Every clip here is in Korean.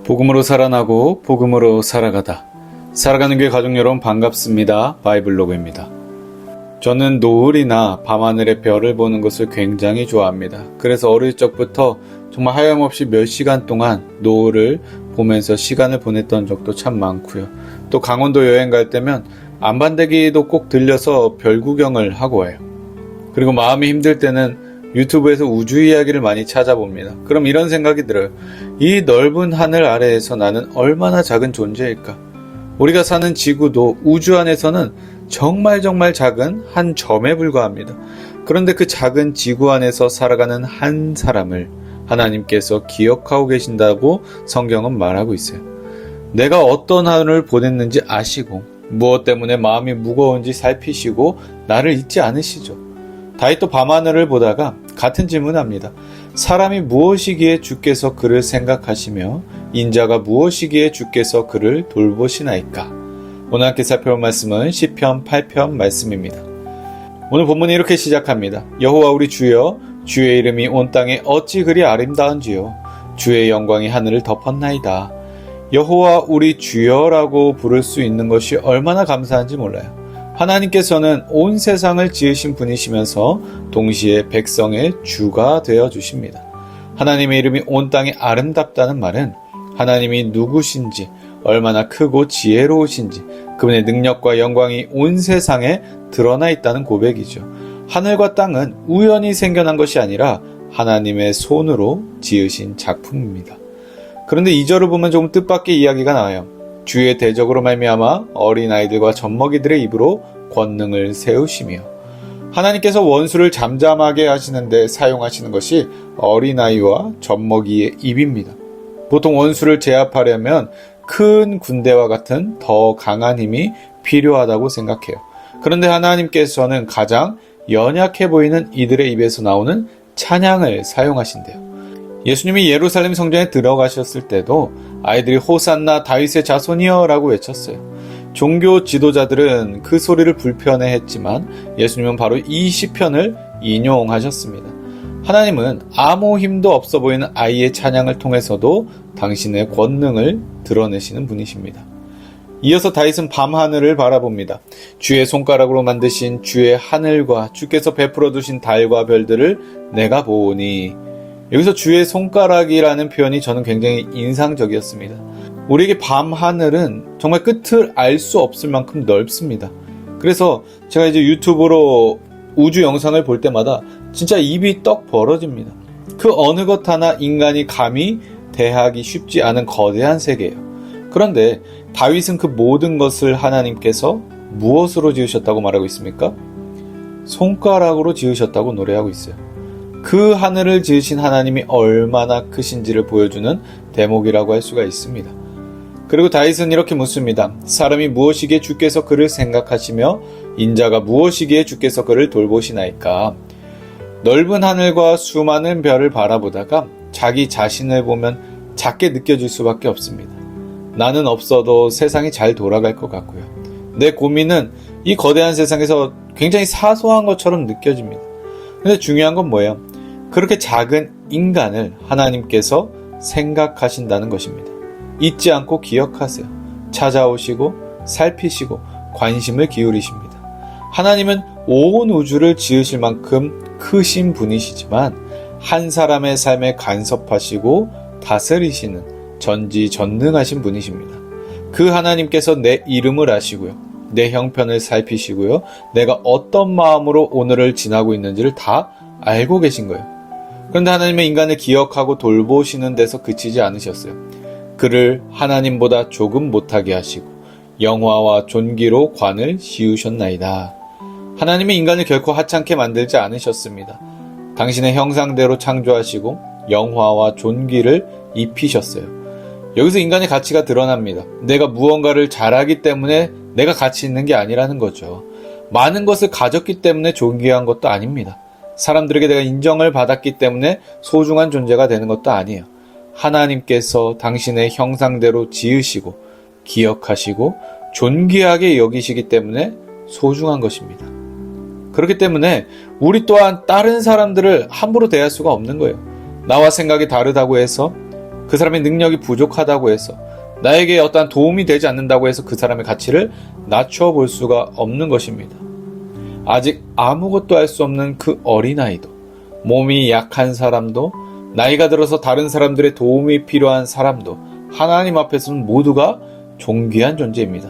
복음으로 살아나고 복음으로 살아가다. 살아가는 교회 가족 여러분 반갑습니다. 바이블로그입니다. 저는 노을이나 밤하늘의 별을 보는 것을 굉장히 좋아합니다. 그래서 어릴 적부터 정말 하염없이 몇 시간 동안 노을을 보면서 시간을 보냈던 적도 참 많고요. 또 강원도 여행 갈 때면 안반대기도 꼭 들려서 별 구경을 하고 와요. 그리고 마음이 힘들 때는 유튜브에서 우주 이야기를 많이 찾아봅니다. 그럼 이런 생각이 들어요. 이 넓은 하늘 아래에서 나는 얼마나 작은 존재일까? 우리가 사는 지구도 우주 안에서는 정말 작은 한 점에 불과합니다. 그런데 그 작은 지구 안에서 살아가는 한 사람을 하나님께서 기억하고 계신다고 성경은 말하고 있어요. 내가 어떤 하루를 보냈는지 아시고 무엇 때문에 마음이 무거운지 살피시고 나를 잊지 않으시죠. 다윗도 밤하늘을 보다가 같은 질문합니다. 사람이 무엇이기에 주께서 그를 생각하시며 인자가 무엇이기에 주께서 그를 돌보시나이까? 오늘 함께 살펴볼 말씀은 시편 8편 말씀입니다. 오늘 본문이 이렇게 시작합니다. 여호와 우리 주여, 주의 이름이 온 땅에 어찌 그리 아름다운지요. 주의 영광이 하늘을 덮었나이다. 여호와 우리 주여라고 부를 수 있는 것이 얼마나 감사한지 몰라요. 하나님께서는 온 세상을 지으신 분이시면서 동시에 백성의 주가 되어 주십니다. 하나님의 이름이 온 땅에 아름답다는 말은 하나님이 누구신지, 얼마나 크고 지혜로우신지, 그분의 능력과 영광이 온 세상에 드러나 있다는 고백이죠. 하늘과 땅은 우연히 생겨난 것이 아니라 하나님의 손으로 지으신 작품입니다. 그런데 2절을 보면 조금 뜻밖의 이야기가 나와요. 주의 대적으로 말미암아 어린아이들과 젖먹이들의 입으로 권능을 세우시며, 하나님께서 원수를 잠잠하게 하시는데 사용하시는 것이 어린아이와 젖먹이의 입입니다. 보통 원수를 제압하려면 큰 군대와 같은 더 강한 힘이 필요하다고 생각해요. 그런데 하나님께서는 가장 연약해 보이는 이들의 입에서 나오는 찬양을 사용하신대요. 예수님이 예루살렘 성전에 들어가셨을 때도 아이들이 호산나 다윗의 자손이여 라고 외쳤어요. 종교 지도자들은 그 소리를 불편해했지만 예수님은 바로 이 시편을 인용하셨습니다. 하나님은 아무 힘도 없어 보이는 아이의 찬양을 통해서도 당신의 권능을 드러내시는 분이십니다. 이어서 다윗은 밤하늘을 바라봅니다. 주의 손가락으로 만드신 주의 하늘과 주께서 베풀어 두신 달과 별들을 내가 보니. 여기서 주의 손가락이라는 표현이 저는 굉장히 인상적이었습니다. 우리에게 밤하늘은 정말 끝을 알 수 없을 만큼 넓습니다. 그래서 제가 이제 유튜브로 우주 영상을 볼 때마다 진짜 입이 떡 벌어집니다. 그 어느 것 하나 인간이 감히 대하기 쉽지 않은 거대한 세계예요. 그런데 다윗은 그 모든 것을 하나님께서 무엇으로 지으셨다고 말하고 있습니까? 손가락으로 지으셨다고 노래하고 있어요. 그 하늘을 지으신 하나님이 얼마나 크신지를 보여주는 대목이라고 할 수가 있습니다. 그리고 다윗은 이렇게 묻습니다. 사람이 무엇이기에 주께서 그를 생각하시며 인자가 무엇이기에 주께서 그를 돌보시나이까? 넓은 하늘과 수많은 별을 바라보다가 자기 자신을 보면 작게 느껴질 수밖에 없습니다. 나는 없어도 세상이 잘 돌아갈 것 같고요. 내 고민은 이 거대한 세상에서 굉장히 사소한 것처럼 느껴집니다. 근데 중요한 건 뭐예요? 그렇게 작은 인간을 하나님께서 생각하신다는 것입니다. 잊지 않고 기억하세요. 찾아오시고 살피시고 관심을 기울이십니다. 하나님은 온 우주를 지으실 만큼 크신 분이시지만 한 사람의 삶에 간섭하시고 다스리시는 전지전능하신 분이십니다. 그 하나님께서 내 이름을 아시고요. 내 형편을 살피시고요. 내가 어떤 마음으로 오늘을 지나고 있는지를 다 알고 계신 거예요. 그런데 하나님은 인간을 기억하고 돌보시는 데서 그치지 않으셨어요. 그를 하나님보다 조금 못하게 하시고 영화와 존귀로 관을 씌우셨나이다. 하나님은 인간을 결코 하찮게 만들지 않으셨습니다. 당신의 형상대로 창조하시고 영화와 존귀를 입히셨어요. 여기서 인간의 가치가 드러납니다. 내가 무언가를 잘하기 때문에 내가 가치 있는 게 아니라는 거죠. 많은 것을 가졌기 때문에 존귀한 것도 아닙니다. 사람들에게 내가 인정을 받았기 때문에 소중한 존재가 되는 것도 아니에요. 하나님께서 당신의 형상대로 지으시고 기억하시고 존귀하게 여기시기 때문에 소중한 것입니다. 그렇기 때문에 우리 또한 다른 사람들을 함부로 대할 수가 없는 거예요. 나와 생각이 다르다고 해서 그 사람의 능력이 부족하다고 해서, 나에게 어떠한 도움이 되지 않는다고 해서 그 사람의 가치를 낮춰 볼 수가 없는 것입니다. 아직 아무것도 할 수 없는 그 어린아이도, 몸이 약한 사람도, 나이가 들어서 다른 사람들의 도움이 필요한 사람도 하나님 앞에서는 모두가 존귀한 존재입니다.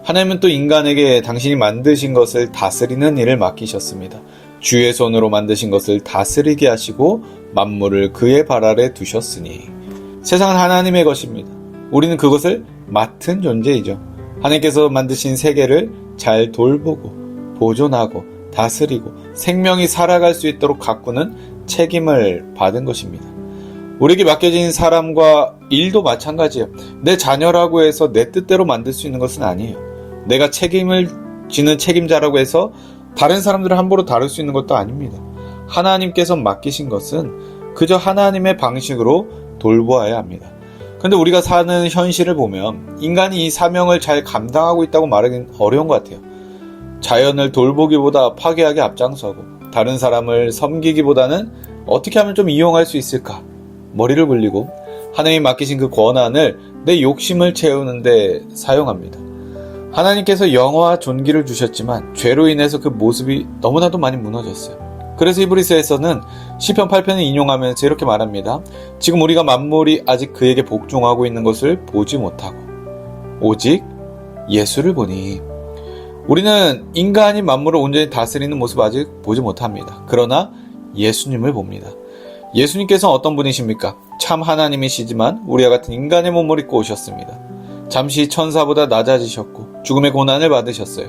하나님은 또 인간에게 당신이 만드신 것을 다스리는 일을 맡기셨습니다. 주의 손으로 만드신 것을 다스리게 하시고 만물을 그의 발 아래 두셨으니, 세상은 하나님의 것입니다. 우리는 그것을 맡은 존재이죠. 하나님께서 만드신 세계를 잘 돌보고 보존하고 다스리고 생명이 살아갈 수 있도록 가꾸는 책임을 받은 것입니다. 우리에게 맡겨진 사람과 일도 마찬가지예요. 내 자녀라고 해서 내 뜻대로 만들 수 있는 것은 아니에요. 내가 책임을 지는 책임자라고 해서 다른 사람들을 함부로 다룰 수 있는 것도 아닙니다. 하나님께서 맡기신 것은 그저 하나님의 방식으로 돌보아야 합니다. 그런데 우리가 사는 현실을 보면 인간이 이 사명을 잘 감당하고 있다고 말하기는 어려운 것 같아요. 자연을 돌보기보다 파괴하게 앞장서고, 다른 사람을 섬기기보다는 어떻게 하면 좀 이용할 수 있을까 머리를 굴리고, 하나님이 맡기신 그 권한을 내 욕심을 채우는데 사용합니다. 하나님께서 영화와 존귀를 주셨지만 죄로 인해서 그 모습이 너무나도 많이 무너졌어요. 그래서 히브리서에서는 시편 8편을 인용하면서 이렇게 말합니다. 지금 우리가 만물이 아직 그에게 복종하고 있는 것을 보지 못하고 오직 예수를 보니, 우리는 인간이 만물을 온전히 다스리는 모습 아직 보지 못합니다. 그러나 예수님을 봅니다. 예수님께서는 어떤 분이십니까? 참 하나님이시지만 우리와 같은 인간의 몸을 입고 오셨습니다. 잠시 천사보다 낮아지셨고 죽음의 고난을 받으셨어요.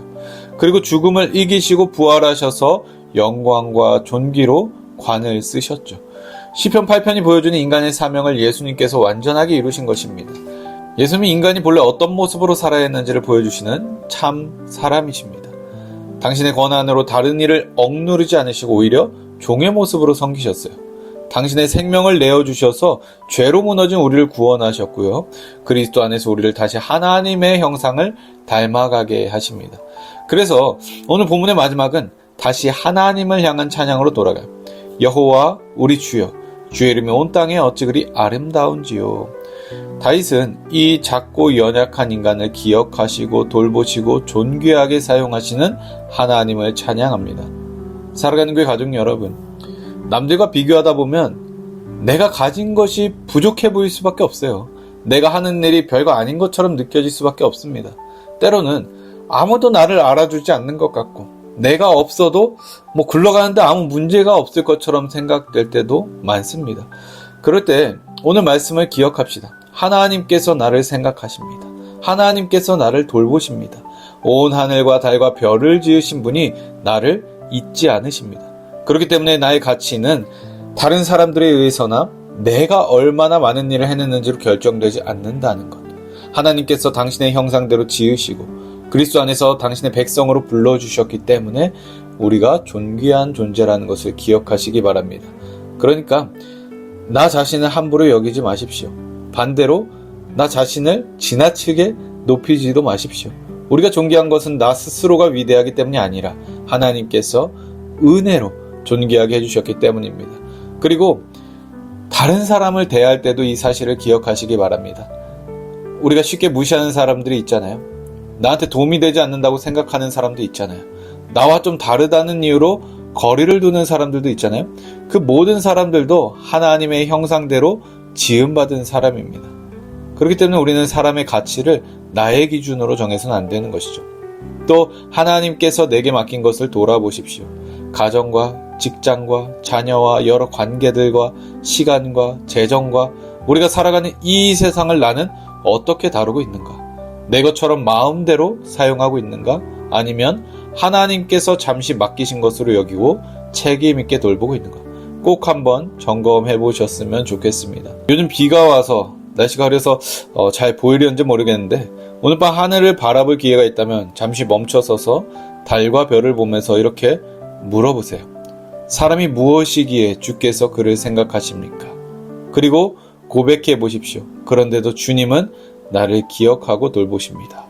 그리고 죽음을 이기시고 부활하셔서 영광과 존귀로 관을 쓰셨죠. 시편 8편이 보여주는 인간의 사명을 예수님께서 완전하게 이루신 것입니다. 예수님이 인간이 본래 어떤 모습으로 살아야 했는지를 보여주시는 참 사람이십니다. 당신의 권한으로 다른 일을 억누르지 않으시고 오히려 종의 모습으로 섬기셨어요. 당신의 생명을 내어주셔서 죄로 무너진 우리를 구원하셨고요. 그리스도 안에서 우리를 다시 하나님의 형상을 닮아가게 하십니다. 그래서 오늘 본문의 마지막은 다시 하나님을 향한 찬양으로 돌아가요. 여호와 우리 주여, 주의 이름이 온 땅에 어찌 그리 아름다운지요. 다윗은 이 작고 연약한 인간을 기억하시고 돌보시고 존귀하게 사용하시는 하나님을 찬양합니다. 살아가는 교회 가족 여러분, 남들과 비교하다 보면 내가 가진 것이 부족해 보일 수밖에 없어요. 내가 하는 일이 별거 아닌 것처럼 느껴질 수밖에 없습니다. 때로는 아무도 나를 알아주지 않는 것 같고, 내가 없어도 굴러가는데 아무 문제가 없을 것처럼 생각될 때도 많습니다. 그럴 때 오늘 말씀을 기억합시다. 하나님께서 나를 생각하십니다. 하나님께서 나를 돌보십니다. 온 하늘과 달과 별을 지으신 분이 나를 잊지 않으십니다. 그렇기 때문에 나의 가치는 다른 사람들에 의해서나 내가 얼마나 많은 일을 해냈는지로 결정되지 않는다는 것. 하나님께서 당신의 형상대로 지으시고 그리스도 안에서 당신의 백성으로 불러주셨기 때문에 우리가 존귀한 존재라는 것을 기억하시기 바랍니다. 그러니까 나 자신을 함부로 여기지 마십시오. 반대로 나 자신을 지나치게 높이지도 마십시오. 우리가 존귀한 것은 나 스스로가 위대하기 때문이 아니라 하나님께서 은혜로 존귀하게 해주셨기 때문입니다. 그리고 다른 사람을 대할 때도 이 사실을 기억하시기 바랍니다. 우리가 쉽게 무시하는 사람들이 있잖아요. 나한테 도움이 되지 않는다고 생각하는 사람도 있잖아요. 나와 좀 다르다는 이유로 거리를 두는 사람들도 있잖아요. 그 모든 사람들도 하나님의 형상대로 지음받은 사람입니다. 그렇기 때문에 우리는 사람의 가치를 나의 기준으로 정해서는 안 되는 것이죠. 또 하나님께서 내게 맡긴 것을 돌아보십시오. 가정과 직장과 자녀와 여러 관계들과 시간과 재정과 우리가 살아가는 이 세상을 나는 어떻게 다루고 있는가? 내 것처럼 마음대로 사용하고 있는가? 아니면 하나님께서 잠시 맡기신 것으로 여기고 책임 있게 돌보고 있는가? 꼭 한번 점검해 보셨으면 좋겠습니다. 요즘 비가 와서 날씨가 흐려서 잘 보이려는지 모르겠는데 오늘 밤 하늘을 바라볼 기회가 있다면 잠시 멈춰서서 달과 별을 보면서 이렇게 물어보세요. 사람이 무엇이기에 주께서 그를 생각하십니까? 그리고 고백해 보십시오. 그런데도 주님은 나를 기억하고 돌보십니다.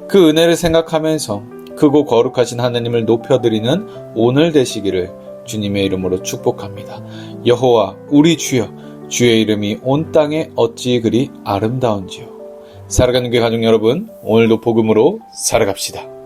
그 은혜를 생각하면서 크고 거룩하신 하나님을 높여드리는 오늘 되시기를 주님의 이름으로 축복합니다. 여호와 우리 주여, 주의 이름이 온 땅에 어찌 그리 아름다운지요. 살아가는 교회 가족 여러분, 오늘도 복음으로 살아갑시다.